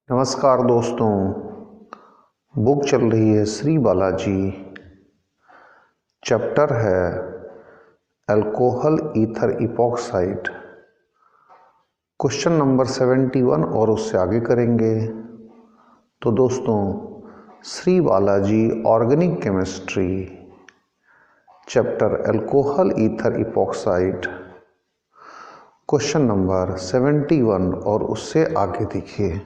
नमस्कार दोस्तों, बुक चल रही है श्री बालाजी। चैप्टर है alcohol ether epoxide. Question number 71 और उससे आगे करेंगे। तो दोस्तों, Shri Balaji organic chemistry chapter alcohol ether epoxide question number 71 और उससे आगे देखिए।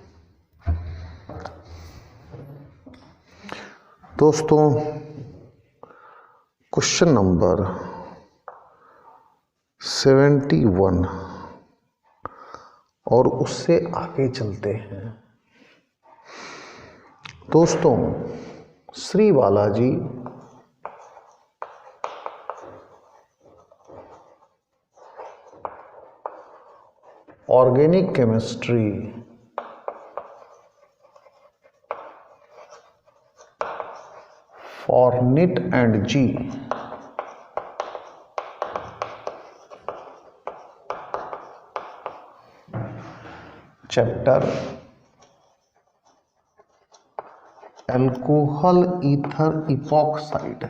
दोस्तों, क्वेश्चन नंबर 71 और उससे आगे चलते हैं। दोस्तों, Shri Balaji organic chemistry for NIT and G chapter alcohol ether epoxide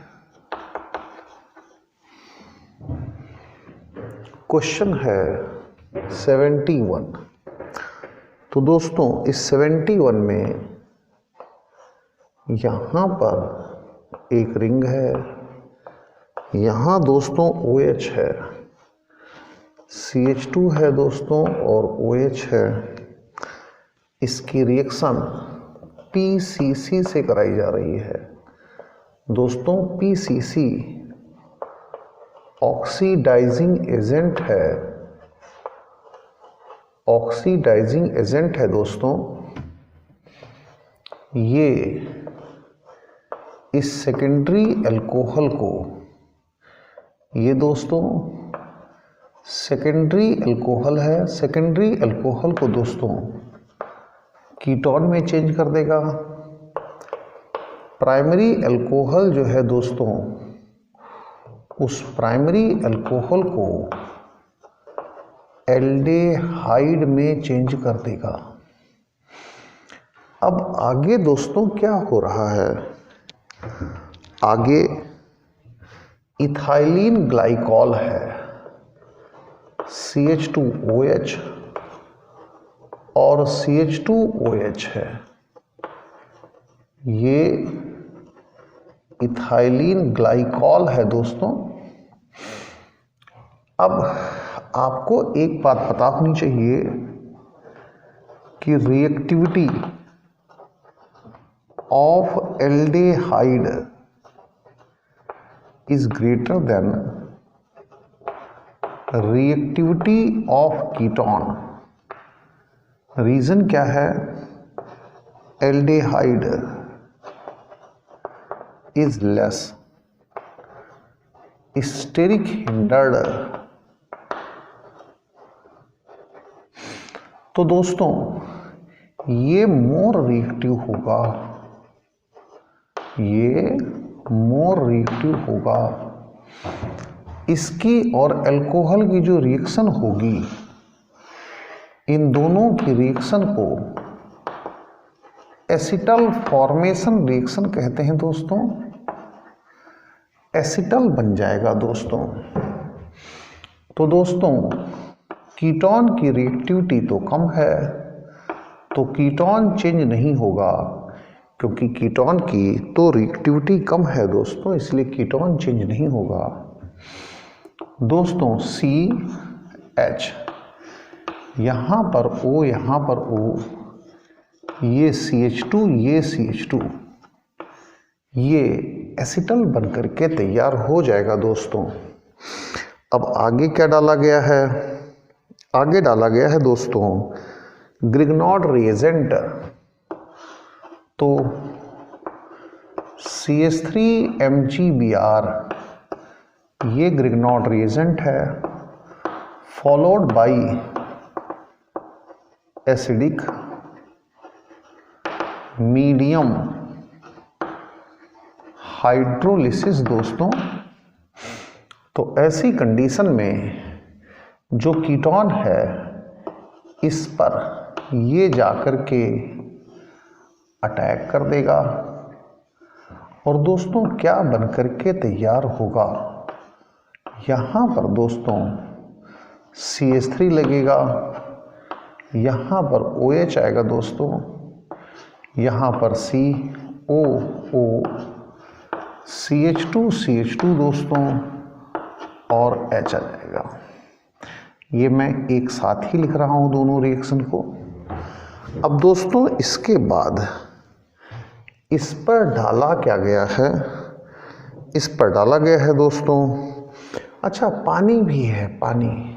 question है 71। तो दोस्तों, इस 71 में यहाँ पर एक रिंग है, यहाँ दोस्तों OH है, CH2 है दोस्तों और OH है। इसकी रिएक्शन PCC से कराई जा रही है। दोस्तों, PCC ऑक्सीडाइजिंग एजेंट है, ऑक्सीडाइजिंग एजेंट है दोस्तों। ये इस सेकेंडरी अल्कोहल को, ये दोस्तों सेकेंडरी अल्कोहल है, सेकेंडरी अल्कोहल को दोस्तों कीटोन में चेंज कर देगा। प्राइमरी अल्कोहल जो है दोस्तों, उस प्राइमरी अल्कोहल को एल्डेहाइड में चेंज कर देगा। अब आगे दोस्तों क्या हो रहा है? आगे इथाइलिन ग्लाइकॉल है, CH2OH और CH2OH है। ये इथाइलिन ग्लाइकॉल है दोस्तों। अब आपको एक बात पता होनी चाहिए कि reactivity of aldehyde is greater than reactivity of ketone। Reason क्या है? aldehyde is less steric hindered। तो दोस्तों, ये मोर रिएक्टिव होगा, ये मोर रिएक्टिव होगा। इसकी और अल्कोहल की जो रिएक्शन होगी, इन दोनों की रिएक्शन को एसिटल फॉर्मेशन रिएक्शन कहते हैं दोस्तों। एसिटल बन जाएगा दोस्तों। तो दोस्तों, कीटोन की रिएक्टिविटी तो कम है, तो कीटोन चेंज नहीं होगा, क्योंकि कीटोन की तो रिएक्टिविटी कम है दोस्तों, इसलिए कीटोन चेंज नहीं होगा। दोस्तों, CH, यहाँ पर O, यहाँ पर O, ये CH2, ये CH2, ये एसिटल बन करके तैयार हो जाएगा दोस्तों। अब आगे क्या डाला गया है? आगे डाला गया है दोस्तों ग्रिग्नॉड रिएजेंट। तो CH3MgBr ये ग्रिग्नॉड रिएजेंट है, followed by acidic medium hydrolysis दोस्तों। तो ऐसी कंडीशन में जो कीटोन है, इस पर ये जाकर के अटैक कर देगा और दोस्तों क्या बन करके तैयार होगा, यहाँ पर दोस्तों CH3 लगेगा, यहाँ पर OH आएगा दोस्तों, यहाँ पर COO, CH2 दोस्तों और H आ जाएगा। ये मैं एक साथ ही लिख रहा हूँ दोनों रिएक्शन को। अब दोस्तों इसके बाद इस पर डाला क्या गया है, इस पर डाला गया है दोस्तों, अच्छा पानी भी है, पानी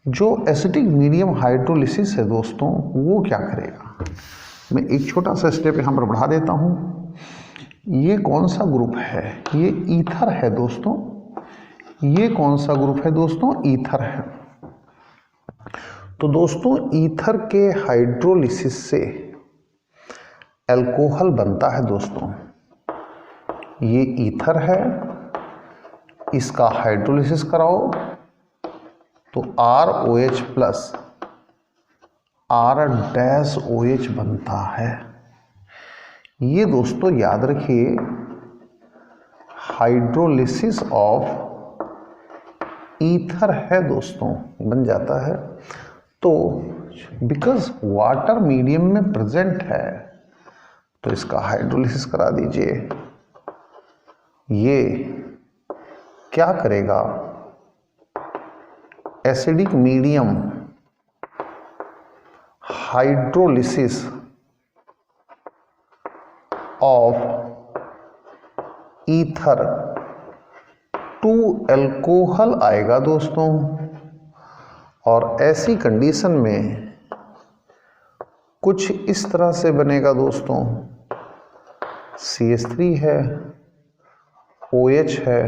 जो एसिडिक मीडियम हाइड्रोलिसिस है दोस्तों वो क्या करेगा। मैं एक छोटा सा स्टेप यहाँ पर बढ़ा देता हूँ। ये कौन सा ग्रुप है, ये ईथर है दोस्तों, ये कौन सा ग्रुप है दोस्तों, ईथर है। तो दोस्तों ईथर के हाइड्रोलिसिस से अल्कोहल बनता है दोस्तों। ये ईथर है, इसका हाइड्रोलिसिस कराओ तो ROH प्लस R-OH बनता है। ये दोस्तों याद रखिए हाइड्रोलिसिस ऑफ ईथर है दोस्तों, बन जाता है। तो बिकॉज वाटर मीडियम में प्रेजेंट है तो इसका हाइड्रोलिसिस करा दीजिए। ये क्या करेगा, acidic medium hydrolysis of ether to alcohol आएगा दोस्तों। और ऐसी कंडीशन में कुछ इस तरह से बनेगा दोस्तों, CH3 है, OH है,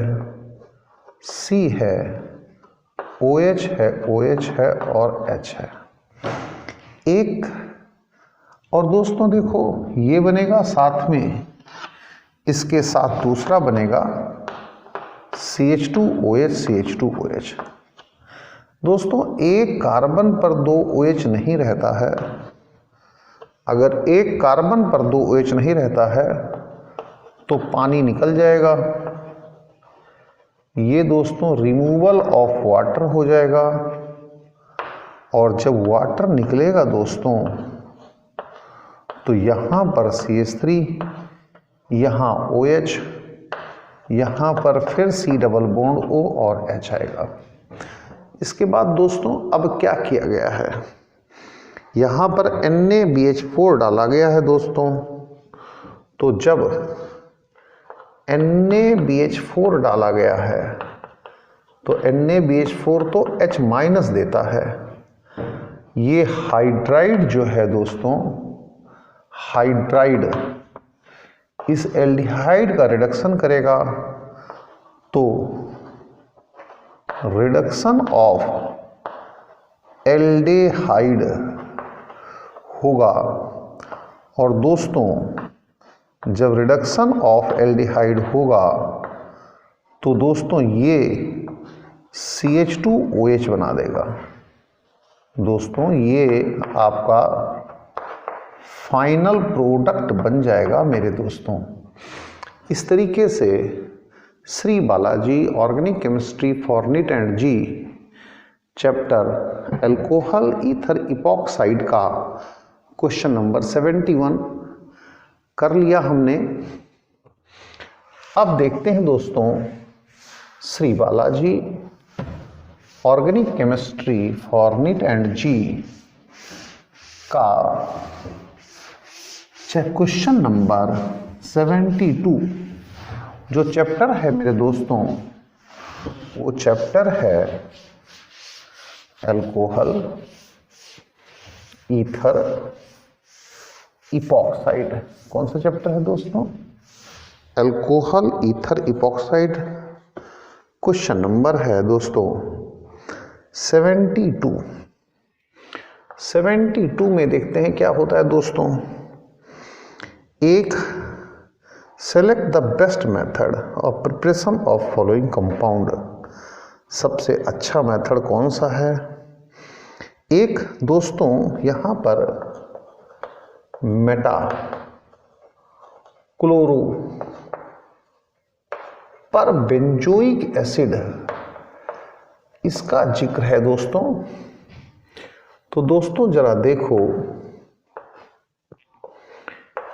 C है, OH है, OH है और H है एक। और दोस्तों देखो ये बनेगा, साथ में इसके साथ दूसरा बनेगा CH2OH, CH2OH। दोस्तों एक कार्बन पर 2 OH नहीं रहता है। अगर एक कार्बन पर 2 OH नहीं रहता है तो पानी निकल जाएगा। ये दोस्तों रिमूवल ऑफ वाटर हो जाएगा। और जब वाटर निकलेगा दोस्तों तो यहाँ पर CH3, यहाँ OH, यहाँ पर फिर C डबल बॉन्ड O और H आएगा। इसके बाद दोस्तों अब क्या किया गया है, यहाँ पर NaBH4 डाला गया है दोस्तों। तो जब NaBH4 डाला गया है तो NaBH4 तो H माइनस देता है। ये हाइड्राइड जो है दोस्तों, हाइड्राइड इस एल्डिहाइड का रिडक्शन करेगा तो रिडक्शन ऑफ एल्डिहाइड होगा। और दोस्तों जब रिडक्शन ऑफ एल्डिहाइड होगा तो दोस्तों ये CH2OH बना देगा। दोस्तों ये आपका फाइनल प्रोडक्ट बन जाएगा मेरे दोस्तों। इस तरीके से Shri Balaji organic chemistry for NEET and JEE chapter alcohol ether epoxide का क्वेश्चन नंबर 71 कर लिया हमने। अब देखते हैं दोस्तों Shri Balaji organic chemistry for NEET and JEE का क्वेश्चन नंबर 72। जो चैप्टर है मेरे दोस्तों वो चैप्टर है अल्कोहल ईथर इपॉक्साइड। कौन सा चैप्टर है दोस्तों, alcohol ether epoxide. Question number है दोस्तों 72। 72 में देखते हैं क्या होता है दोस्तों। एक select the best method of preparation of following compound. सबसे अच्छा मेथड कौन सा है। एक दोस्तों यहाँ पर क्लोरो पर बेंजोइक एसिड, इसका जिक्र है दोस्तों। तो दोस्तों जरा देखो,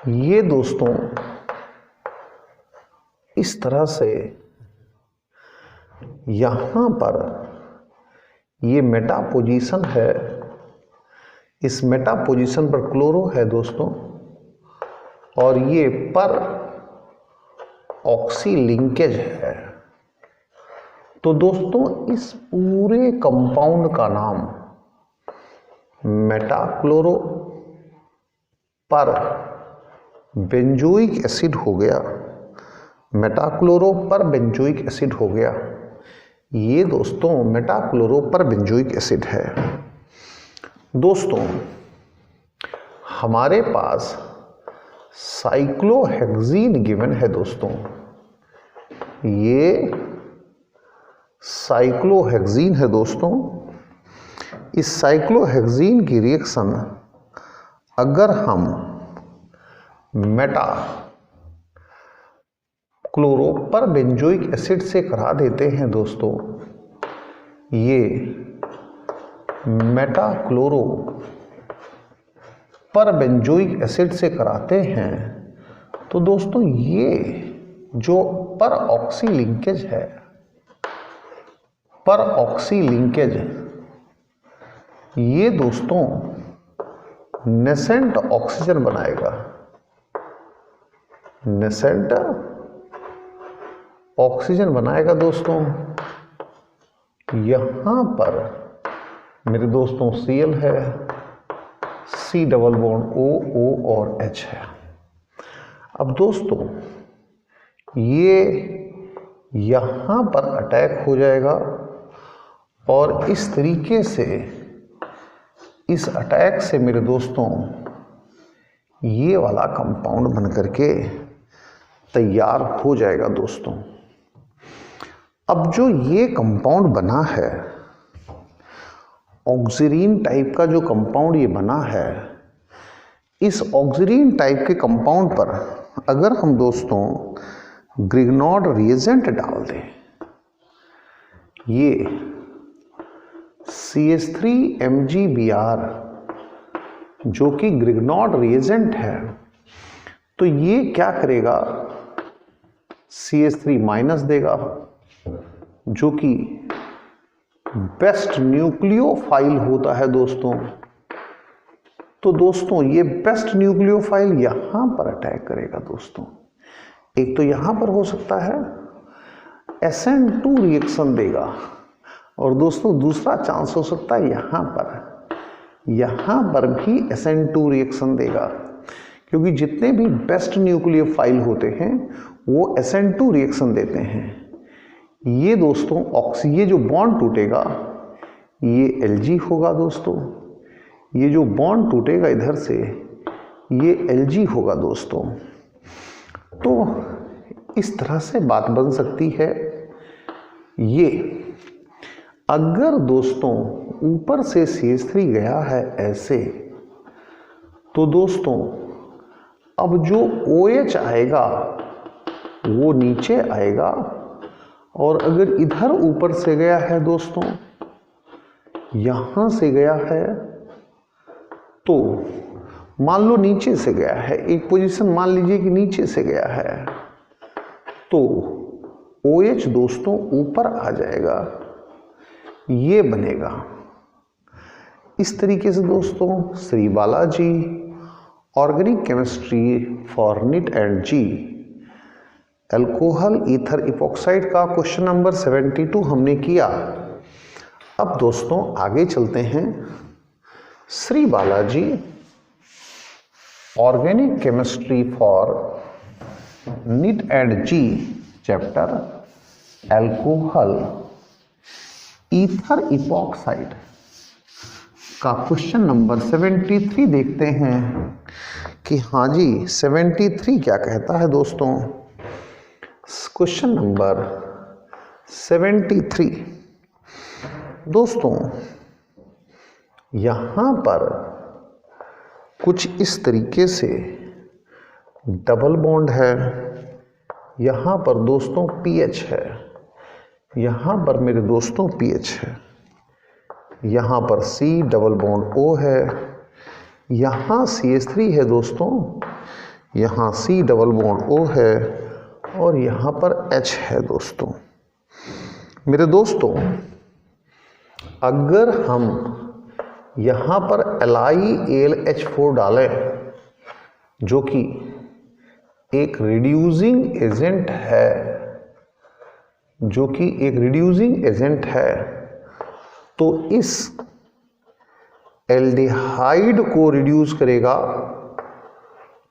ये दोस्तों इस तरह से यहां पर ये मेटा पोजीशन है, इस मेटा पोजीशन पर क्लोरो है दोस्तों, और ये पर ऑक्सी लिंकेज है। तो दोस्तों इस पूरे कंपाउंड का नाम मेटाक्लोरो पर बेंजोइक एसिड हो गया, मेटाक्लोरो पर बेंजोइक एसिड हो गया। ये दोस्तों मेटाक्लोरो पर बेंजोइक एसिड है। दोस्तों हमारे पास साइक्लोहेक्सीन गिवन है दोस्तों, ये साइक्लोहेक्सीन है दोस्तों। इस साइक्लोहेक्सीन की रिएक्शन अगर हम मेटा क्लोरो पर बेंजोइक एसिड से करा देते हैं दोस्तों, ये मेटा क्लोरो पर बेंजोइक एसिड से कराते हैं, तो दोस्तों ये जो पर ऑक्सी लिंकेज है, पर ऑक्सी लिंकेज, ये दोस्तों नेसेंट ऑक्सीजन बनाएगा, नेसेंट ऑक्सीजन बनाएगा दोस्तों। यहां पर मेरे दोस्तों Cl है, C double bond O, O और H है। अब दोस्तों ये यहां पर अटैक हो जाएगा और इस तरीके से, इस अटैक से मेरे दोस्तों ये वाला कंपाउंड बन करके तैयार हो जाएगा दोस्तों। अब जो ये कंपाउंड बना है, ऑक्सीरीन टाइप का जो कंपाउंड ये बना है, इस ऑक्सीरीन टाइप के कंपाउंड पर अगर हम दोस्तों ग्रिग्नॉड रिएजेंट डाल दें, ये CH3MgBr जो कि ग्रिग्नॉड रिएजेंट है, तो ये क्या करेगा, CH3 माइनस देगा, जो कि बेस्ट न्यूक्लियोफाइल होता है दोस्तों। तो दोस्तों ये बेस्ट न्यूक्लियोफाइल यहां पर अटैक करेगा दोस्तों। एक तो यहां पर हो सकता है SN2 रिएक्शन देगा, और दोस्तों दूसरा चांस हो सकता है यहां पर भी SN2 रिएक्शन देगा, क्योंकि जितने भी बेस्ट न्यूक्लियोफाइल होते हैं वो SN2 रिएक्शन देते हैं। ये दोस्तों ये जो बॉन्ड टूटेगा ये Lg होगा दोस्तों, ये जो बॉन्ड टूटेगा इधर से ये Lg होगा दोस्तों। तो इस तरह से बात बन सकती है। ये अगर दोस्तों ऊपर से CH3 गया है ऐसे, तो दोस्तों अब जो OH आएगा वो नीचे आएगा, और अगर इधर ऊपर से गया है दोस्तों, यहां से गया है, तो मान लो नीचे से गया है, एक पोजीशन मान लीजिए कि नीचे से गया है, तो OH दोस्तों ऊपर आ जाएगा, ये बनेगा। इस तरीके से दोस्तों Shri Balaji organic chemistry for NEET and G alcohol ether epoxide का क्वेश्चन नंबर 72 हमने किया। अब दोस्तों आगे चलते हैं। Shri Balaji organic chemistry for NEET and G chapter alcohol ether epoxide का क्वेश्चन नंबर 73 देखते हैं कि हाँ जी 73 क्या कहता है दोस्तों। क्वेश्चन नंबर 73 दोस्तों, यहां पर कुछ इस तरीके से डबल बॉन्ड है, यहाँ पर दोस्तों पीएच है, यहाँ पर मेरे दोस्तों पीएच है, यहाँ पर सी डबल बॉन्ड ओ है, यहाँ CH3 है दोस्तों, यहाँ C डबल बॉन्ड O है और यहाँ पर H है दोस्तों। मेरे दोस्तों अगर हम यहाँ पर LiAlH4 डालें जो कि एक रिड्यूसिंग एजेंट है, तो इस एल्डिहाइड को रिड्यूस करेगा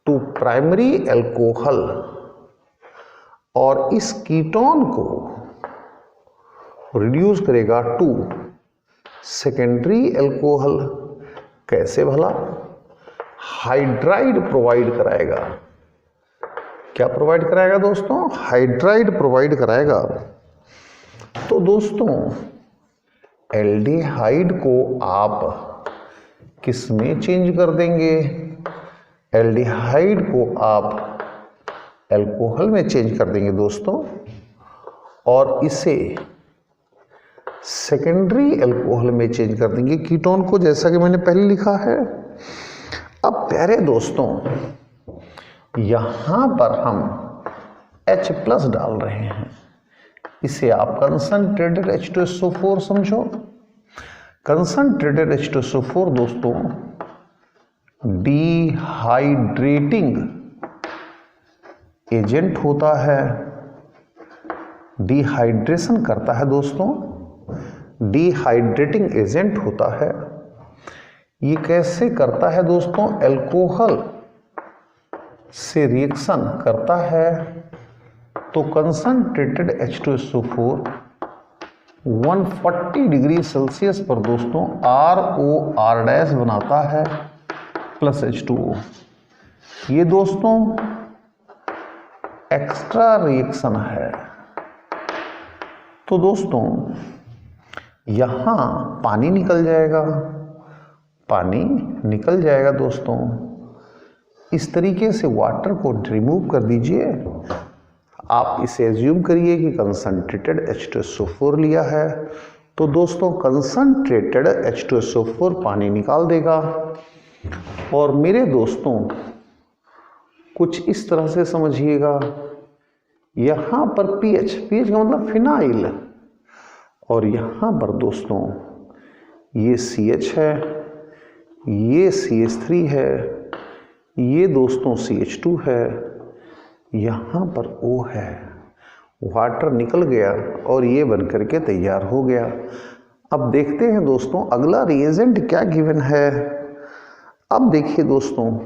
टू प्राइमरी एल्कोहल और इस कीटोन को रिड्यूस करेगा टू सेकेंडरी एल्कोहल। कैसे भला? हाइड्राइड प्रोवाइड कराएगा। क्या प्रोवाइड कराएगा दोस्तों? हाइड्राइड प्रोवाइड कराएगा। तो दोस्तों एल्डिहाइड को आप किस में चेंज कर देंगे? एल्डिहाइड को आप एल्कोहल में चेंज कर देंगे दोस्तों, और इसे सेकेंडरी एल्कोहल में चेंज कर देंगे कीटोन को, जैसा कि मैंने पहले लिखा है। अब प्यारे दोस्तों यहां पर हम H+ डाल रहे हैं, इसे आप कंसंट्रेटेड H2SO4 समझो। कंसंट्रेटेड H2SO4 दोस्तों डिहाइड्रेटिंग एजेंट होता है, डिहाइड्रेशन करता है दोस्तों, डिहाइड्रेटिंग एजेंट होता है। ये कैसे करता है दोस्तों? एल्कोहल से रिएक्शन करता है। तो कंसंट्रेटेड H2SO4 140 डिग्री सेल्सियस पर दोस्तों ROR- बनाता है प्लस H2O। ये दोस्तों एक्स्ट्रा रिएक्शन है। तो दोस्तों यहां पानी निकल जाएगा दोस्तों। इस तरीके से वाटर को रिमूव कर दीजिए। आप इसे एज्यूम करिए कि कंसंट्रेटेड H2SO4 लिया है, तो दोस्तों कंसंट्रेटेड H2SO4 पानी निकाल देगा। और मेरे दोस्तों कुछ इस तरह से समझिएगा, यहां पर पीएच का मतलब फिनाइल, और यहां पर दोस्तों ये CH है, ये CH3 है, ये दोस्तों CH2 है, यहां पर O है। वाटर निकल गया और ये बन करके तैयार हो गया। अब देखते हैं दोस्तों अगला रिएजेंट क्या गिवन है। अब देखिए दोस्तों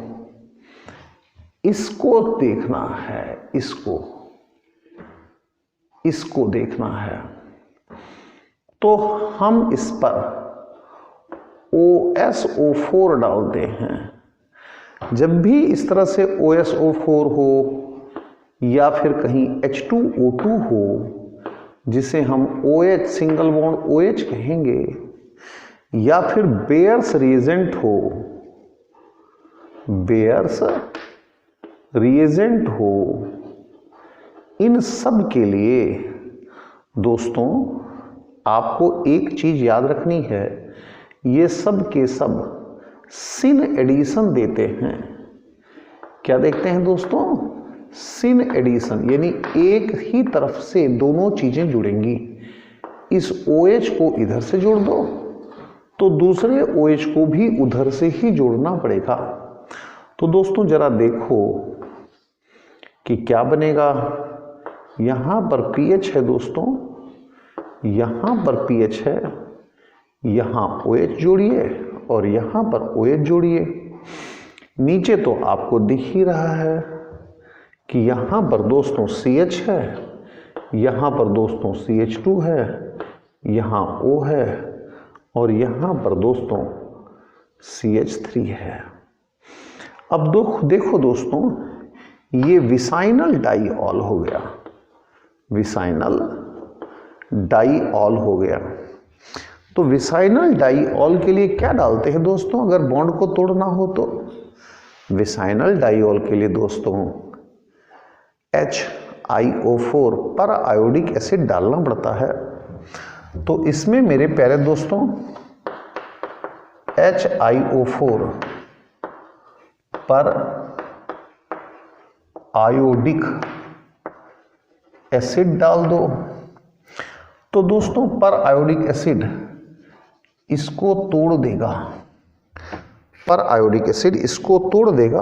इसको देखना है, इसको देखना है। तो हम इस पर OSO4 डालते हैं। जब भी इस तरह से OSO4 हो या फिर कहीं H2O2 हो, जिसे हम OH सिंगल बॉन्ड OH कहेंगे, या फिर बेयर्स रिएजेंट हो, इन सब के लिए दोस्तों आपको एक चीज याद रखनी है, ये सब के सब सिन एडिशन देते हैं। क्या देखते हैं दोस्तों? सिन एडिशन, यानी एक ही तरफ से दोनों चीजें जुड़ेंगी। इस OH को इधर से जोड़ दो तो दूसरे OH को भी उधर से ही जोड़ना पड़ेगा। तो दोस्तों जरा देखो कि क्या बनेगा। यहां पर pH है दोस्तों, यहां पर pH है, यहां OH जोड़िए और यहां पर OH जोड़िए। नीचे तो आपको दिख ही रहा है कि यहां पर दोस्तों CH है, यहां पर दोस्तों CH2 है, यहां O है और यहां पर दोस्तों CH3 है। अब देखो दोस्तों ये विसाइनल डाइऑल हो गया, विसाइनल डाइऑल हो गया। तो विसाइनल डाइऑल के लिए क्या डालते हैं दोस्तों अगर बॉन्ड को तोड़ना हो? तो विसाइनल डाइऑल के लिए दोस्तों HiO4 पर आयोडिक एसिड डालना पड़ता है। तो इसमें मेरे प्यारे दोस्तों HiO4 पर आयोडिक एसिड डाल दो। तो दोस्तों पर आयोडिक एसिड इसको तोड़ देगा, पर आयोडिक एसिड इसको तोड़ देगा,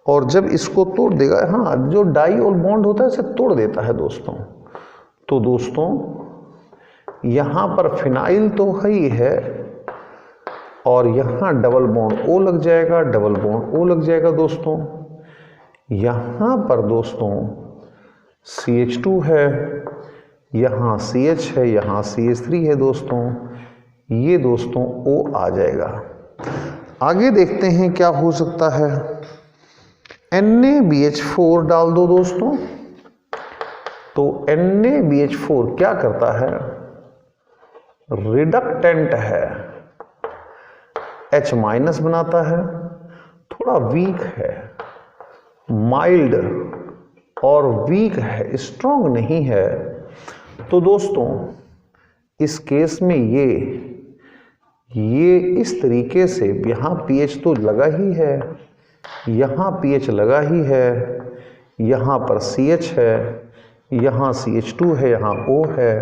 और जब इसको तोड़ देगा, हाँ, जो डाइऑल बॉन्ड होता है इसे तोड़ देता है दोस्तों। तो दोस्तों यहाँ पर फिनाइल तो है ही है, और यहाँ डबल बॉन्ड O लग जाएगा, डबल बॉन्ड O लग जाएगा दोस्तों। यहाँ पर दोस्तों CH2 है, यहाँ CH है, यहाँ CH3 है दोस्तों। ये दोस्तों O आ जाएगा। आगे देखते हैं क्या हो सकता है। NaBH4 डाल दो दोस्तों। तो NaBH4 क्या करता है, रिडक्टेंट है, H- बनाता है, थोड़ा वीक है, माइल्ड और वीक है, स्ट्रॉन्ग नहीं है। तो दोस्तों इस केस में ये इस तरीके से, यहाँ pH तो लगा ही है, यहाँ pH लगा ही है, यहाँ पर CH है, यहाँ CH2 है, यहाँ O है,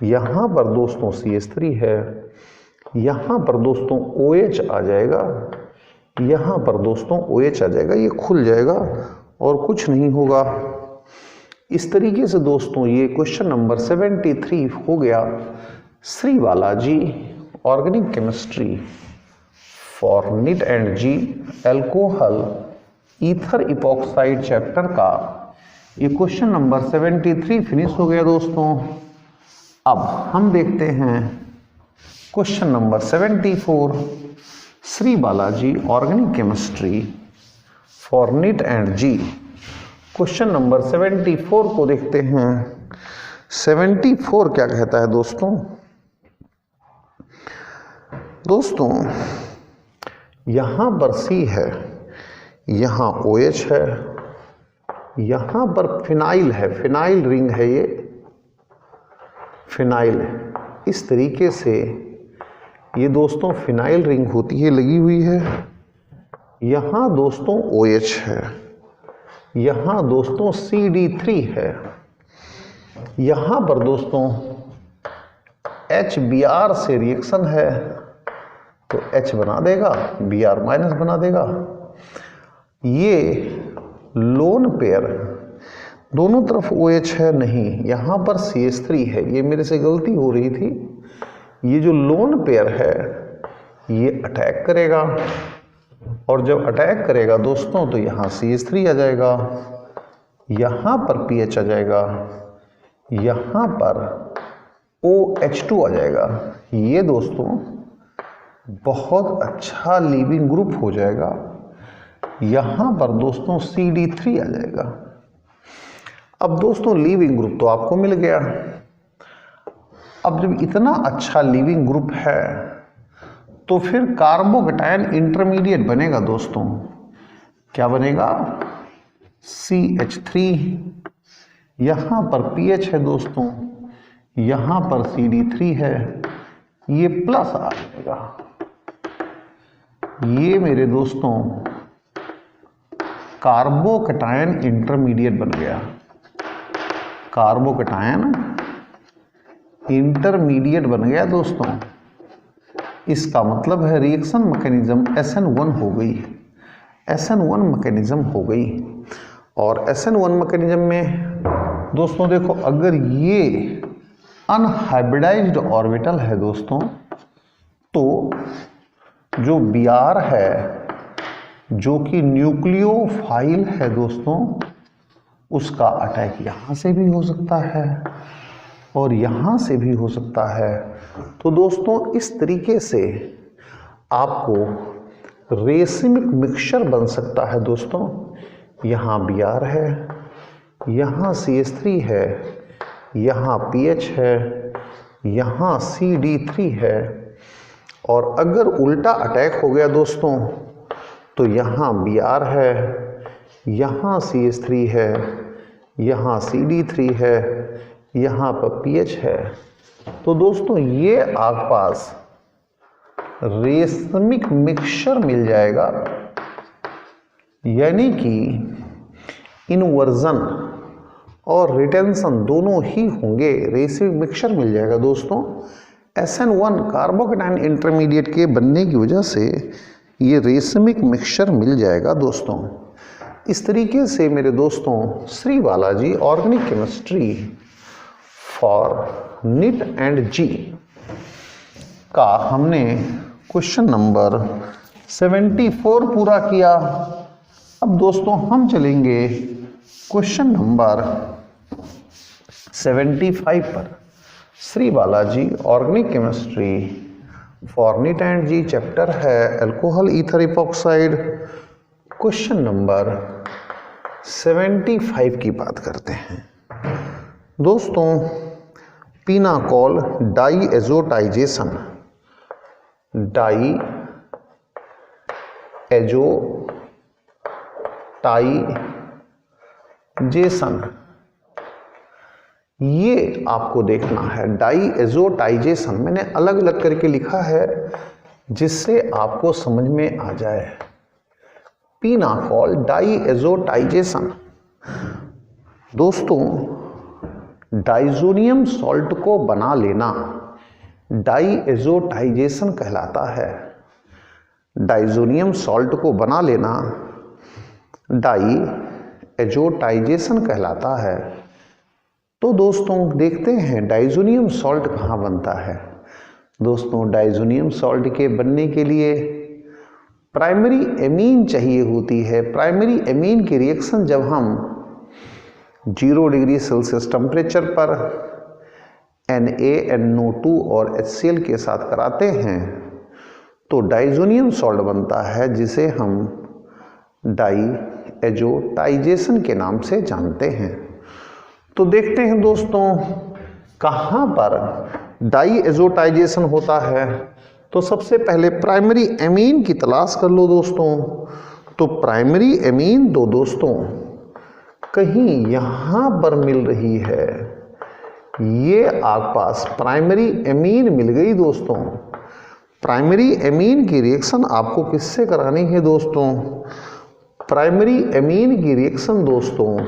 यहाँ पर दोस्तों CH3 है, यहाँ पर दोस्तों OH आ जाएगा, यहाँ पर दोस्तों OH आ जाएगा। ये खुल जाएगा और कुछ नहीं होगा। इस तरीके से दोस्तों ये क्वेश्चन नंबर 73 हो गया Shri Balaji organic chemistry for NIT & G alcohol ether epoxide chapter का ये क्वेश्चन नंबर 73 फिनिश हो गया दोस्तों। अब हम देखते हैं question number 74 Shri Balaji organic chemistry for NIT & G। Question number 74 को देखते हैं। 74 क्या कहता है दोस्तों? दोस्तों यहाँ पर C है, यहाँ OH है, यहाँ पर फिनाइल है, फिनाइल रिंग है, ये फिनाइल इस तरीके से ये दोस्तों फिनाइल रिंग होती है, लगी हुई है। यहाँ दोस्तों OH है, यहाँ दोस्तों CD3 है, यहाँ पर दोस्तों HBr से रिएक्शन है तो H बना देगा, Br माइनस बना देगा। ये लोन पेयर दोनों तरफ OH है नहीं, यहाँ पर CH3 है, ये मेरे से गलती हो रही थी। ये जो लोन पेयर है ये अटैक करेगा, और जब अटैक करेगा दोस्तों तो यहाँ CH3 आ जाएगा, यहाँ पर PH आ जाएगा, यहाँ पर OH2 आ जाएगा। ये दोस्तों बहुत अच्छा लीविंग ग्रुप हो जाएगा। यहाँ पर दोस्तों CD3 आ जाएगा। अब दोस्तों लीविंग ग्रुप तो आपको मिल गया। अब जब इतना अच्छा लीविंग ग्रुप है तो फिर कार्बोकैटायन इंटरमीडिएट बनेगा दोस्तों। क्या बनेगा? CH3, यहाँ पर PH है दोस्तों, यहाँ पर CD3 है, ये प्लस आ जाएगा। ये मेरे दोस्तों कार्बोकैटायन इंटरमीडिएट बन गया। कार्बोकैटायन इंटरमीडिएट बन गया दोस्तों। इसका मतलब है रिएक्शन मैकेनिज्म SN1 हो गई, SN1 मैकेनिज्म हो गई। और SN1 मैकेनिज्म में दोस्तों देखो, अगर ये अनहाइब्रिडाइज्ड ऑर्बिटल है दोस्तों, तो जो Br है जो कि न्यूक्लियोफाइल है दोस्तों, उसका अटैक यहाँ से भी हो सकता है और यहाँ से भी हो सकता है। तो दोस्तों इस तरीके से आपको रेसिमिक मिक्सचर बन सकता है दोस्तों। यहाँ Br है, यहाँ CH3 है, यहाँ PH है, यहाँ CD3 है, और अगर उल्टा अटैक हो गया दोस्तों तो यहाँ Br है, यहाँ CH3 है, यहाँ CD3 है, यहाँ पर pH है। तो दोस्तों ये आपके पास रेशमिक मिक्सचर मिल जाएगा, यानी कि इन्वर्जन और रिटेंशन दोनों ही होंगे। रेशमिक मिक्सचर मिल जाएगा दोस्तों। SN1 कार्बोकेटाइन इंटरमीडिएट के बनने की वजह से ये रेशमिक मिक्सचर मिल जाएगा दोस्तों। इस तरीके से मेरे दोस्तों Shri Balaji organic chemistry for NEET and JEE का हमने क्वेश्चन नंबर 74 पूरा किया। अब दोस्तों हम चलेंगे क्वेश्चन नंबर 75 पर। Shri Balaji organic chemistry for NEET and JEE chapter है alcohol ether epoxide. Question number 75 की बात करते हैं दोस्तों। पिनाकोल डाईएजोटाइजेशन, डाईएजोटाइजेशन ये आपको देखना है। डाईएजोटाइजेशन मैंने अलग अलग करके लिखा है जिससे आपको समझ में आ जाए। पिनाकोल डाईएजोटाइजेशन दोस्तों, डाइजोनियम सॉल्ट को बना लेना डाईएजोटाइजेशन कहलाता है। डाइजोनियम सॉल्ट को बना लेना डाईएजोटाइजेशन कहलाता है। तो दोस्तों देखते हैं डाइजोनियम सॉल्ट कहाँ बनता है। दोस्तों डाइजोनियम सॉल्ट के बनने के लिए प्राइमरी एमीन चाहिए होती है। प्राइमरी एमीन की रिएक्शन जब हम 0 डिग्री सेल्सियस टेम्परेचर पर NaNO2 और HCl के साथ कराते हैं तो डाइजोनियम सॉल्ट बनता है, जिसे हम डाईएजोटाइजेशन के नाम से जानते हैं। तो देखते हैं दोस्तों कहाँ पर डाईएजोटाइजेशन होता है। तो सबसे पहले प्राइमरी एमीन की तलाश कर लो दोस्तों। तो प्राइमरी एमीन तो दोस्तों कहीं यहाँ पर मिल रही है। ये आपके पास प्राइमरी एमीन मिल गई दोस्तों। प्राइमरी एमीन की रिएक्शन आपको किससे करानी है दोस्तों? प्राइमरी एमीन की रिएक्शन दोस्तों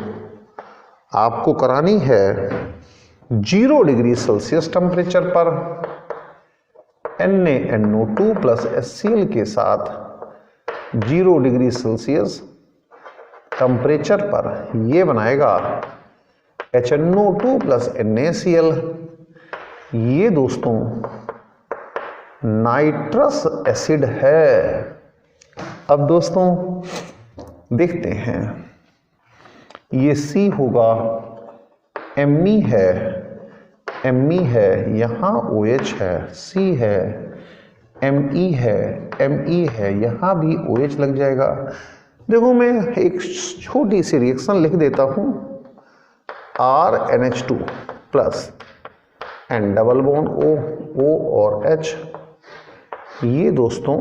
आपको करानी है 0 डिग्री सेल्सियस टेम्परेचर पर NaNO2 प्लस HCl के साथ 0 डिग्री सेल्सियस टेम्परेचर पर ये बनाएगा HNO2 प्लस NaCl। ये दोस्तों नाइट्रस एसिड है। अब दोस्तों देखते हैं, ये C होगा, Me है, यहाँ OH है, C है, Me है, यहाँ भी OH लग जाएगा। देखो मैं एक छोटी सी रिएक्शन लिख देता हूँ, RNH2 plus N double bond O और H। ये दोस्तों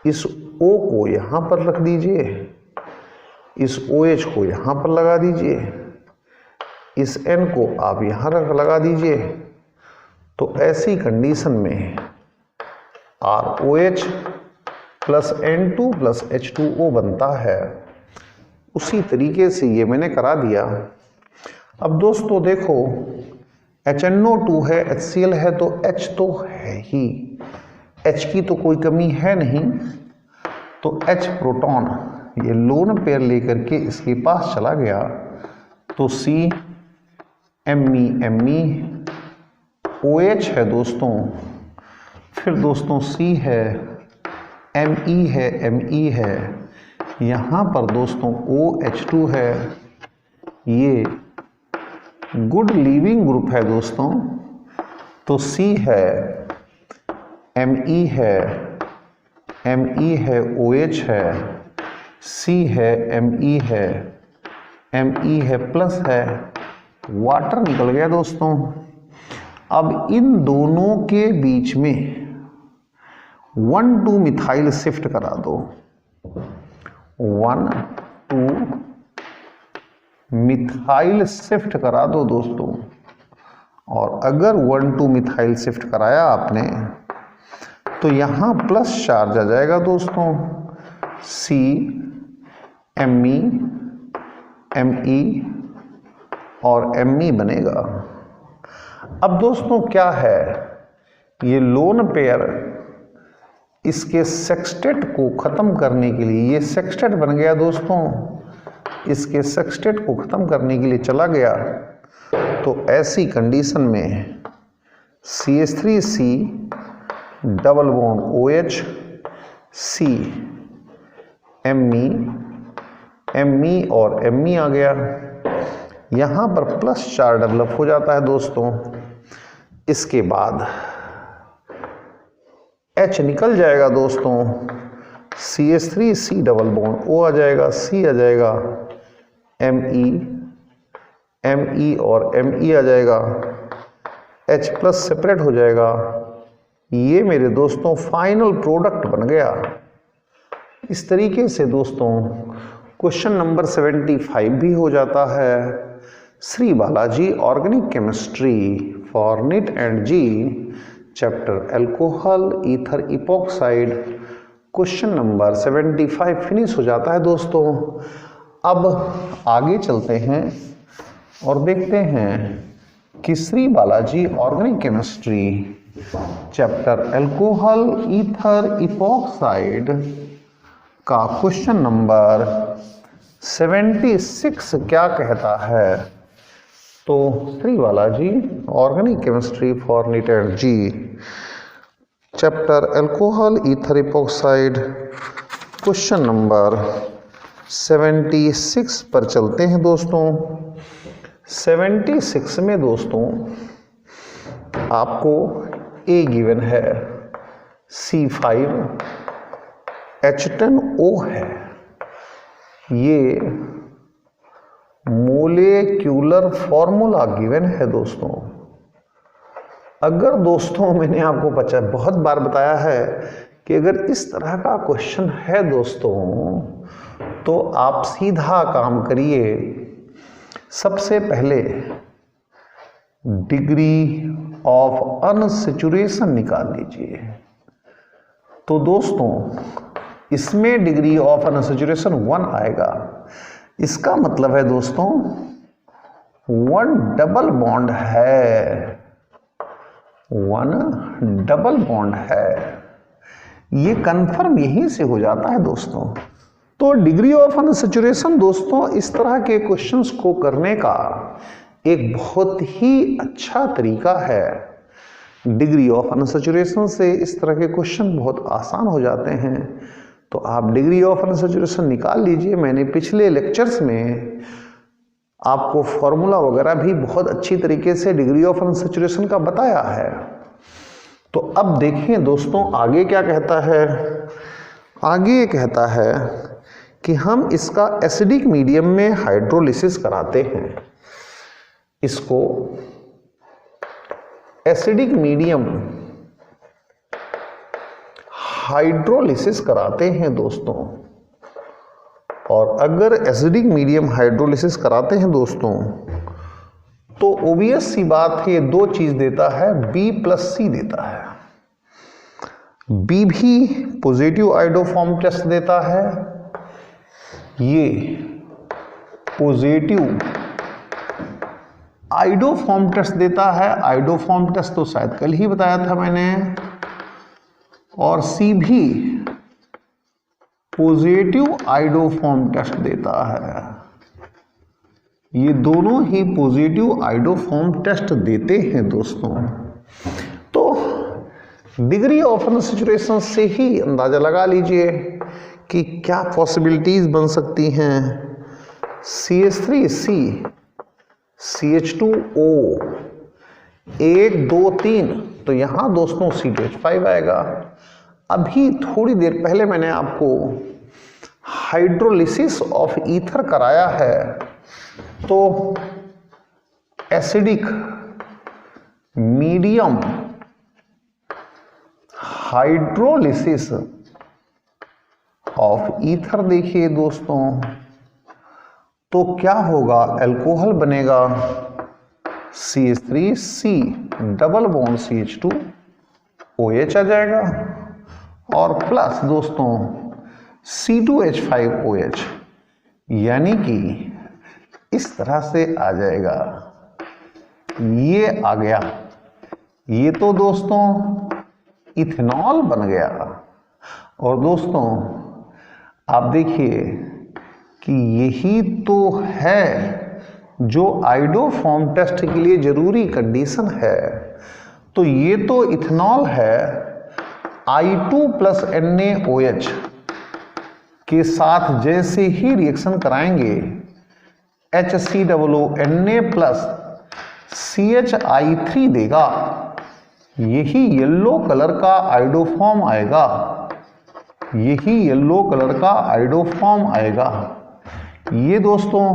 इस O को यहाँ पर रख दीजिए, इस OH को यहाँ पर लगा दीजिए, इस N को आप यहाँ लगा दीजिए। तो ऐसी कंडीशन में ROH plus N2 plus H2O बनता है। उसी तरीके से ये मैंने करा दिया। अब दोस्तों देखो HNO2 है, HCl है, तो H तो है ही, H की तो कोई कमी है नहीं। तो H प्रोटॉन ये लोन पेयर लेकर के इसके पास चला गया, तो C Me OH है दोस्तों, फिर दोस्तों C है, Me है, यहाँ पर दोस्तों OH2 है। ये गुड लीविंग ग्रुप है दोस्तों। तो C है, Me है, OH है, C है, Me है प्लस है, वाटर निकल गया दोस्तों। अब इन दोनों के बीच में 1,2 मिथाइल शिफ्ट करा दो, 1 टू मिथाइल शिफ्ट करा दो दोस्तों, और अगर 1 to मिथाइल शिफ्ट कराया आपने तो यहाँ प्लस चार्ज आ जाएगा दोस्तों, सी एमई एमई और एमई बनेगा। अब दोस्तों क्या है, ये लोन पेयर इसके सेक्सटेट को खत्म करने के लिए, ये सेक्सटेट बन गया दोस्तों, इसके सेक्सटेट को खत्म करने के लिए चला गया। तो ऐसी कंडीशन में CH3C double bond OH C Me और Me आ गया, यहाँ पर प्लस चार्ज डेवलप हो जाता है दोस्तों। इसके बाद H निकल जाएगा दोस्तों, CH3C डबल बॉन्ड O आ जाएगा, C आ जाएगा, Me और Me आ जाएगा, H प्लस सेपरेट हो जाएगा। ये मेरे दोस्तों फाइनल प्रोडक्ट बन गया। इस तरीके से दोस्तों क्वेश्चन नंबर 75 भी हो जाता है। Shri Balaji organic chemistry for NEET and JEE chapter alcohol ether epoxide question number 75 finish हो जाता है दोस्तों। अब आगे चलते हैं और देखते हैं कि Shri Balaji organic chemistry chapter alcohol ether epoxide का क्वेश्चन नंबर 76 क्या कहता है। तो Shri Balaji organic chemistry for NEET and JEE chapter alcohol ether epoxide question number 76 पर चलते हैं दोस्तों। 76 में दोस्तों आपको A गिवन है, C5H10O है, ये मोलेक्यूलर फॉर्मूला गिवन है दोस्तों। अगर दोस्तों मैंने आपको बहुत बार बताया है कि अगर इस तरह का क्वेश्चन है दोस्तों तो आप सीधा काम करिए, सबसे पहले डिग्री ऑफ अनसैचुरेशन निकाल लीजिए। तो दोस्तों इसमें डिग्री ऑफ अनसैचुरेशन 1 आएगा। इसका मतलब है दोस्तों 1 डबल बॉन्ड है, 1 डबल बॉन्ड है। ये कंफर्म यहीं से हो जाता है दोस्तों। तो डिग्री ऑफ अनसैचुरेशन दोस्तों इस तरह के क्वेश्चंस को करने का एक बहुत ही अच्छा तरीका है। डिग्री ऑफ अनसैचुरेशन से इस तरह के क्वेश्चन बहुत आसान हो जाते हैं। तो आप डिग्री ऑफ अनसैचुरेशन निकाल लीजिए। मैंने पिछले लेक्चर्स में आपको फॉर्मूला वगैरह भी बहुत अच्छी तरीके से डिग्री ऑफ अनसैचुरेशन का बताया है। तो अब देखें दोस्तों आगे क्या कहता है। आगे कहता है कि हम इसका एसिडिक मीडियम में हाइड्रोलिसिस कराते हैं। इसको एसिडिक मीडियम हाइड्रोलिसिस कराते हैं दोस्तों। और अगर एसिडिक मीडियम हाइड्रोलिसिस कराते हैं दोस्तों तो ओबियस सी बात है, ये 2 चीज देता है, B+C देता है। B भी पॉजिटिव आइडोफॉर्म टेस्ट देता है, ये पॉजिटिव आइडोफॉर्म टेस्ट देता है। आइडोफॉर्म टेस्ट तो शायद कल ही बताया था मैंने। और C भी पॉजिटिव आइडोफॉर्म टेस्ट देता है। ये दोनों ही पॉजिटिव आइडोफॉर्म टेस्ट देते हैं दोस्तों। तो डिग्री ऑफ अनसैचुरेशन से ही अंदाजा लगा लीजिए कि क्या पॉसिबिलिटीज बन सकती हैं। CH3C CH2O 1 2 3, तो यहां दोस्तों C2H5 आएगा। अभी थोड़ी देर पहले मैंने आपको हाइड्रोलिसिस ऑफ ईथर कराया है। तो acidic medium hydrolysis of ether देखिए दोस्तों, तो क्या होगा, अल्कोहल बनेगा CH3C double bond CH2 OH आ जाएगा और प्लस दोस्तों C2H5OH, यानी कि इस तरह से आ जाएगा। ये आ गया, ये तो दोस्तों इथेनॉल बन गया। और दोस्तों आप देखिए कि यही तो है जो आइडोफॉर्म टेस्ट के लिए जरूरी कंडीशन है। तो ये तो इथेनॉल है, I2 प्लस NaOH के साथ जैसे ही रिएक्शन कराएंगे HCOO प्लस CHI3 देगा, यही येलो कलर का आइडोफॉर्म आएगा, यही येलो कलर का आइडोफॉर्म आएगा। ये दोस्तों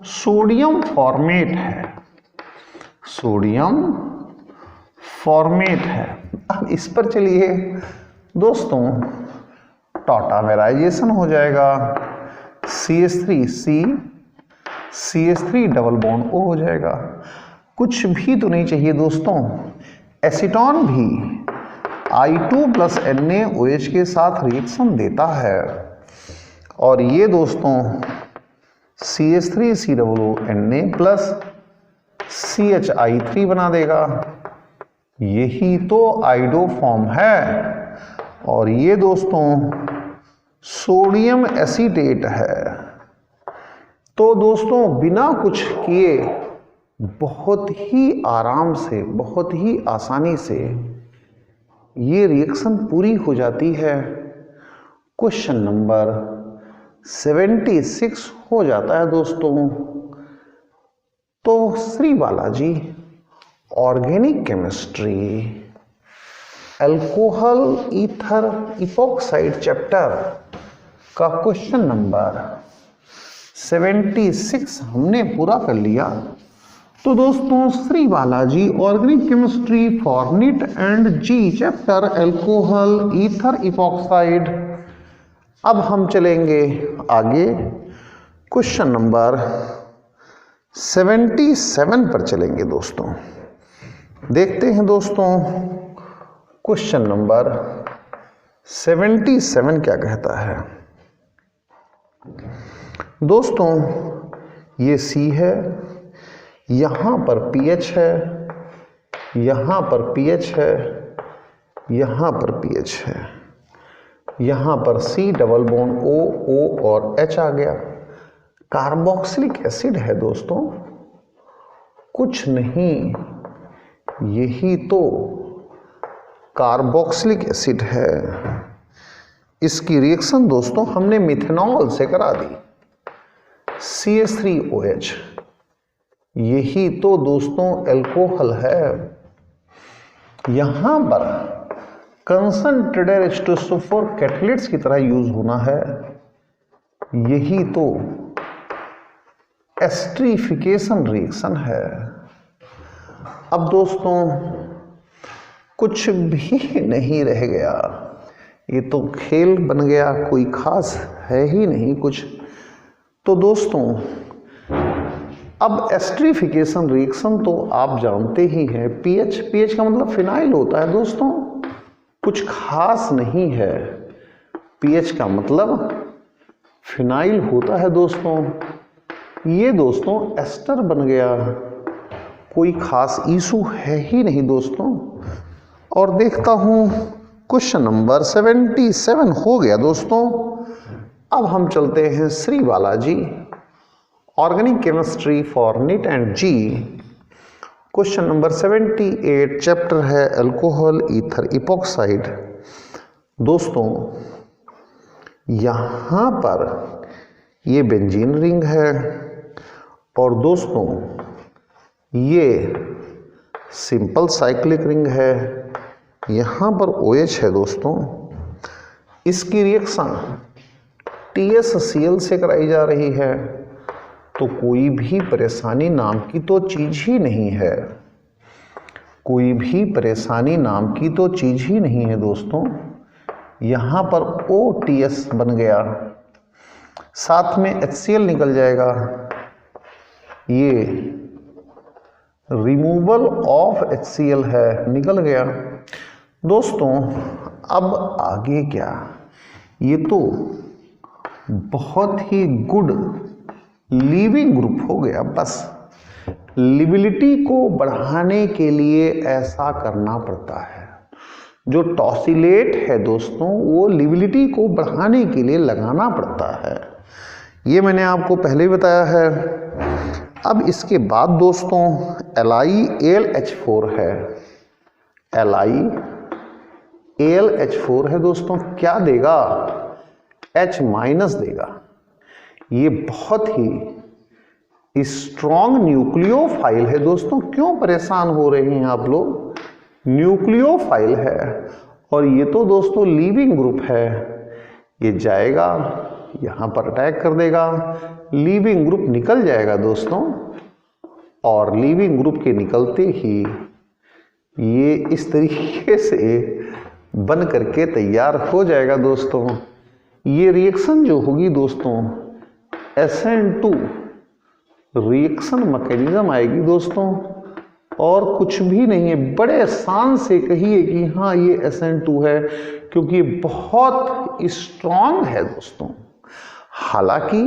सोडियम फॉर्मेट है, सोडियम फॉर्मेट है। अब इस पर चलिए दोस्तों टॉटामेराइजेशन हो जाएगा, CH3C CH3 double bond O हो जाएगा। कुछ भी तो नहीं चाहिए दोस्तों, एसीटोन भी I2 प्लस NaOH के साथ रिएक्शन देता है और ये दोस्तों CH3COO प्लस CHI3 बना देगा। यही तो आइडोफॉर्म है और ये दोस्तों सोडियम एसीटेट है। तो दोस्तों बिना कुछ किए बहुत ही आराम से, बहुत ही आसानी से ये रिएक्शन पूरी हो जाती है। क्वेश्चन नंबर 76 हो जाता है दोस्तों। तो Shri Balaji organic chemistry alcohol ether epoxide chapter का क्वेश्चन नंबर 76 हमने पूरा कर लिया। तो दोस्तों Shri Balaji organic chemistry for NEET and JEE chapter alcohol ether epoxide. अब हम चलेंगे आगे क्वेश्चन नंबर 77 पर चलेंगे दोस्तों। देखते हैं दोस्तों क्वेश्चन नंबर 77 क्या कहता है। दोस्तों ये C है, यहाँ पर pH है, यहाँ पर pH है, यहाँ पर pH है, यहाँ पर C double bond O, O और H आ गया। कार्बोक्सिलिक एसिड है दोस्तों, कुछ नहीं, यही तो कार्बोक्सिलिक एसिड है। इसकी रिएक्शन दोस्तों हमने मिथेनॉल से करा दी, CH3OH, यही तो दोस्तों अल्कोहल है। यहां पर कंसंट्रेटेड H2SO4 कैटलिस्ट की तरह यूज होना है, यही तो एस्टरीफिकेशन रिएक्शन है। अब दोस्तों कुछ भी नहीं रह गया, ये तो खेल बन गया, कोई खास है ही नहीं कुछ। तो दोस्तों अब एस्टरीफिकेशन रिएक्शन तो आप जानते ही हैं, पीएच का मतलब फिनाइल होता है दोस्तों, कुछ खास नहीं है। पीएच का मतलब फिनाइल होता है दोस्तों। ये दोस्तों एस्टर बन गया, कोई खास इशू है ही नहीं दोस्तों। और देखता हूं क्वेश्चन नंबर 77 हो गया दोस्तों। अब हम चलते हैं Shri Balaji organic chemistry for NEET and JEE. Question number 78 chapter है अल्कोहल ईथर इपॉक्साइड। दोस्तों यहाँ पर ये बेंजीन रिंग है और दोस्तों ये सिंपल साइक्लिक रिंग है, यहाँ पर OH है दोस्तों। इसकी रिएक्शन TSCl से कराई जा रही है, तो कोई भी परेशानी नाम की तो चीज ही नहीं है, कोई भी परेशानी नाम की तो चीज ही नहीं है दोस्तों। यहाँ पर OTS बन गया, साथ में HCl निकल जाएगा, ये रिमूवल ऑफ HCl है, निकल गया। दोस्तों अब आगे क्या, ये तो बहुत ही गुड लीविंग ग्रुप हो गया। बस लिविलिटी को बढ़ाने के लिए ऐसा करना पड़ता है। जो टॉसिलेट है दोस्तों, वो लिविलिटी को बढ़ाने के लिए लगाना पड़ता है। ये मैंने आपको पहले ही बताया है। अब इसके बाद दोस्तों LiAlH4 है, LiAlH4 है दोस्तों, क्या देगा? H- देगा। ये बहुत ही स्ट्रॉन्ग न्यूक्लियोफाइल है दोस्तों। क्यों परेशान हो रहे हैं आप लोग? न्यूक्लियोफाइल है और ये तो दोस्तों लीविंग ग्रुप है। ये जाएगा यहाँ पर अटैक कर देगा, लीविंग ग्रुप निकल जाएगा दोस्तों। और लीविंग ग्रुप के निकलते ही ये इस तरीके से बन करके तैयार हो जाएगा दोस्तों। ये रिएक्शन जो होगी दोस्तों, SN2 रिएक्शन मैकेनिज्म आएगी दोस्तों, और कुछ भी नहीं है। बड़े शान से कहिए कि हाँ ये SN2 है, क्योंकि ये बहुत स्ट्रॉन्ग है दोस्तों। हालांकि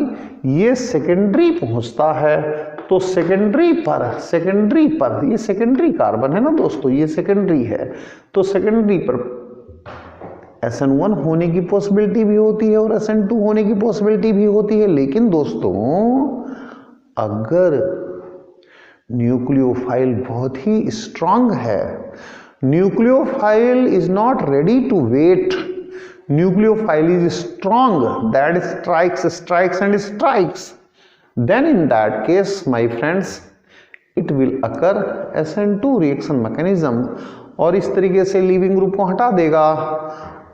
ये सेकेंडरी पहुंचता है, तो सेकेंडरी पर ये सेकेंडरी कार्बन है ना दोस्तों, ये सेकेंडरी है, तो सेकेंडरी पर SN1 होने की पॉसिबिलिटी भी होती है और SN2 होने की पॉसिबिलिटी भी होती है। लेकिन दोस्तों अगर न्यूक्लियोफाइल बहुत ही स्ट्रांग है, nucleophile is not ready to wait, nucleophile is strong, that strikes and strikes, then in that case my friends it will occur SN2 reaction mechanism, और इस तरीके से लीविंग ग्रुप को हटा देगा।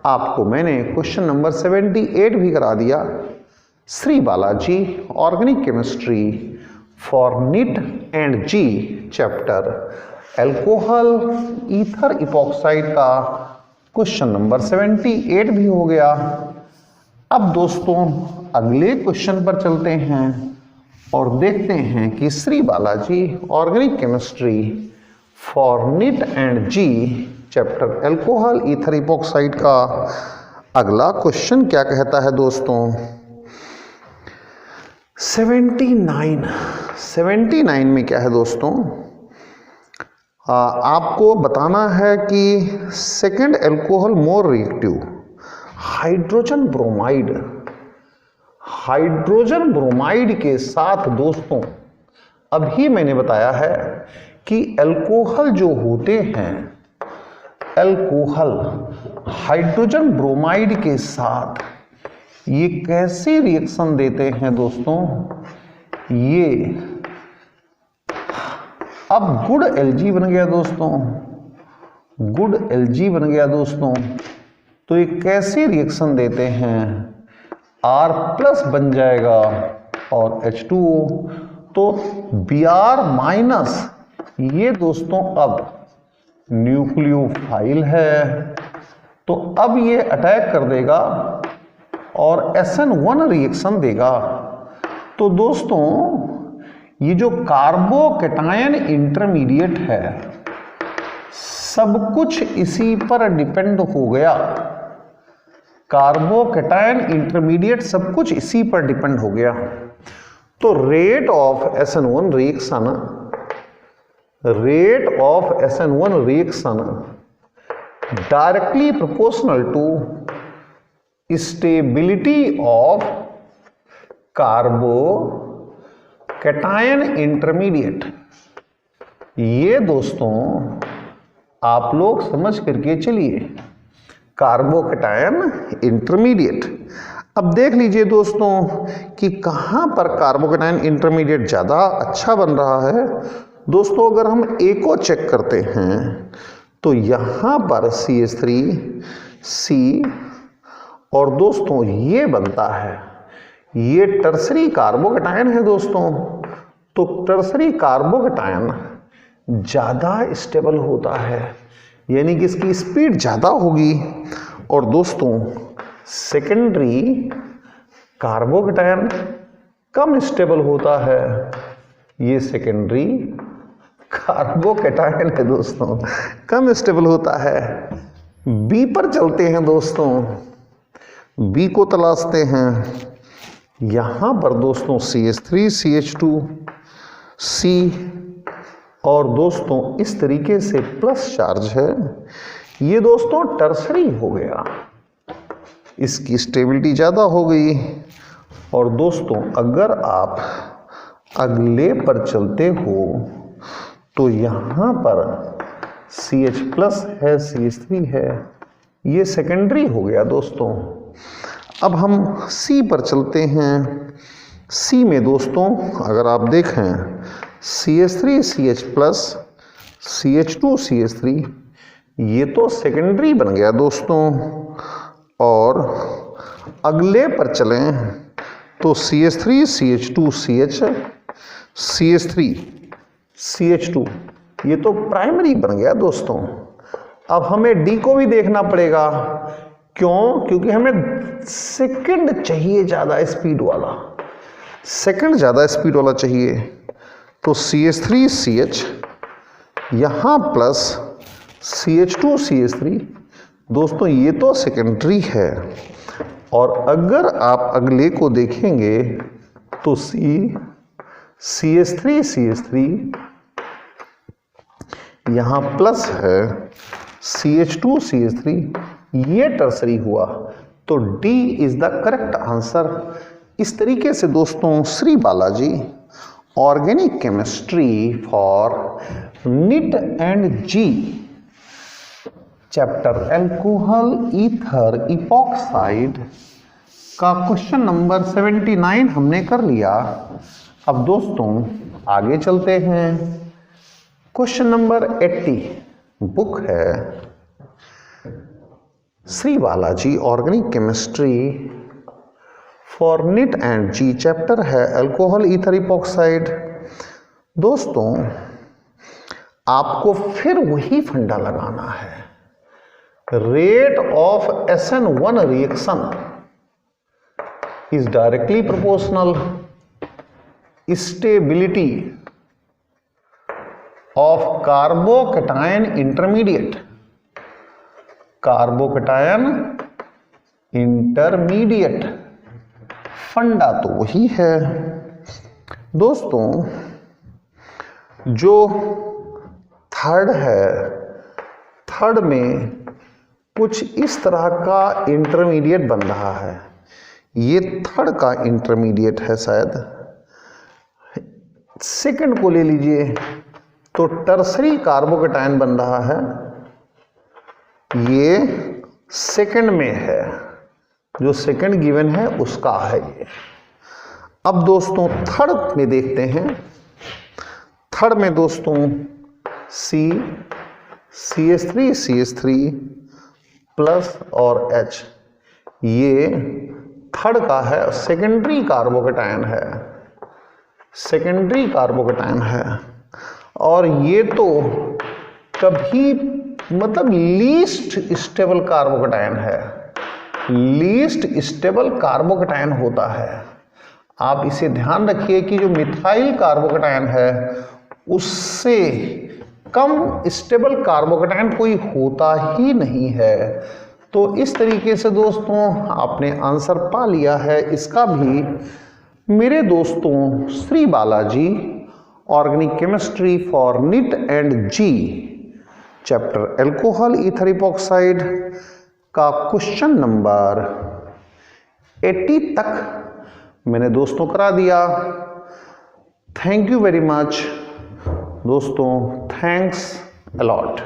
आपको मैंने क्वेश्चन नंबर 78 भी करा दिया। Shri Balaji organic chemistry for NIT and G chapter alcohol ether epoxide का क्वेश्चन नंबर 78 भी हो गया। अब दोस्तों अगले क्वेश्चन पर चलते हैं और देखते हैं कि Shri Balaji organic chemistry for NIT and G chapter alcohol ether epoxide का अगला क्वेश्चन क्या कहता है दोस्तों। 79 में क्या है दोस्तों, आपको बताना है कि second alcohol more reactive hydrogen bromide के साथ दोस्तों, अभी मैंने बताया है कि एल्कोहल जो होते हैं, एल्कोहल हाइड्रोजन ब्रोमाइड के साथ ये कैसे रिएक्शन देते हैं दोस्तों। ये अब गुड Lg बन गया दोस्तों, गुड Lg बन गया दोस्तों। तो ये कैसे रिएक्शन देते हैं, R+ बन जाएगा और H2O, तो Br- ये दोस्तों अब न्यूक्लियोफाइल है, तो अब ये अटैक कर देगा और SN1 रिएक्शन देगा। तो दोस्तों ये जो कार्बोकैटायन इंटरमीडिएट है, सब कुछ इसी पर डिपेंड हो गया। कार्बोकैटायन इंटरमीडिएट सब कुछ इसी पर डिपेंड हो गया। तो rate of SN1 reaction directly proportional to stability of carbocation intermediate. ये दोस्तों आप लोग समझ करके चलिए, कार्बोकैटायन इंटरमीडिएट। अब देख लीजिए दोस्तों कि कहाँ पर कार्बोकैटायन इंटरमीडिएट ज़्यादा अच्छा बन रहा है। दोस्तों अगर हम A को चेक करते हैं तो यहाँ पर CH3C, और दोस्तों ये बनता है, ये टर्सरी कार्बोकैटायन है दोस्तों। तो टर्सरी कार्बोकैटायन ज़्यादा स्टेबल होता है, यानी कि इसकी स्पीड ज़्यादा होगी। और दोस्तों सेकेंडरी कार्बोकैटायन कम स्टेबल होता है, ये सेकेंडरी कार्बोकैटायन है दोस्तों, कम स्टेबल होता है। बी पर चलते हैं दोस्तों, बी को तलाशते हैं। यहां पर दोस्तों CH3 CH2 C और दोस्तों इस तरीके से प्लस चार्ज है। ये दोस्तों टर्सरी हो गया, इसकी स्टेबिलिटी ज़्यादा हो गई। और दोस्तों अगर आप अगले पर चलते हो तो यहाँ पर CH प्लस है, CH3 है, ये सेकेंडरी हो गया दोस्तों। अब हम C पर चलते हैं। C में दोस्तों अगर आप देखें CH3 CH plus CH2 CH3, ये तो सेकेंडरी बन गया दोस्तों। और अगले पर चलें तो CH3 CH2 CH CH3 CH2, ये तो प्राइमरी बन गया दोस्तों। अब हमें डी को भी देखना पड़ेगा, क्यों? क्योंकि हमें सेकंड चाहिए ज़्यादा स्पीड वाला, सेकंड ज़्यादा स्पीड वाला चाहिए। तो CH3 CH यहाँ प्लस CH2 CH3, दोस्तों ये तो सेकेंडरी है। और अगर आप अगले को देखेंगे तो CH3 CH3 यहाँ प्लस है, CH2 CH3 ये टर्सरी हुआ। तो D is the correct answer. इस तरीके से दोस्तों Shri Balaji organic chemistry for NIT and G chapter alcohol ether epoxide का क्वेश्चन नंबर 79 हमने कर लिया। अब दोस्तों आगे चलते हैं। क्वेश्चन नंबर 80 बुक है Shri Balaji organic chemistry for NIT and G, chapter है अल्कोहल ईथर इपॉक्साइड। दोस्तों आपको फिर वही फंडा लगाना है, rate of SN1 reaction is directly proportional stability of carbocation intermediate, carbocation intermediate फंडा तो वही है दोस्तों। जो थर्ड है, थर्ड में कुछ इस तरह का इंटरमीडिएट बन रहा है, ये थर्ड का इंटरमीडिएट है शायद। सेकंड को ले लीजिए तो टर्सरी कार्बोकैटायन बन रहा है, ये सेकंड में है, जो सेकंड गिवन है उसका है ये। अब दोस्तों थर्ड में देखते हैं। थर्ड में दोस्तों CH3 CH3 प्लस और H, ये थर्ड का है, सेकेंडरी कार्बोकैटायन है, सेकेंडरी कार्बोकैटायन है। और ये तो कभी मतलब लीस्ट स्टेबल कार्बोकैटायन है, लीस्ट स्टेबल कार्बोकैटायन होता है। आप इसे ध्यान रखिए कि जो मिथाइल कार्बोकैटायन है उससे कम स्टेबल कार्बोकैटायन कोई होता ही नहीं है। तो इस तरीके से दोस्तों आपने आंसर पा लिया है इसका भी। मेरे दोस्तों Shri Balaji organic chemistry for NIT and G chapter alcohol ether epoxide का क्वेश्चन नंबर 80 तक मैंने दोस्तों करा दिया। थैंक यू वेरी मच दोस्तों, थैंक्स अलॉट।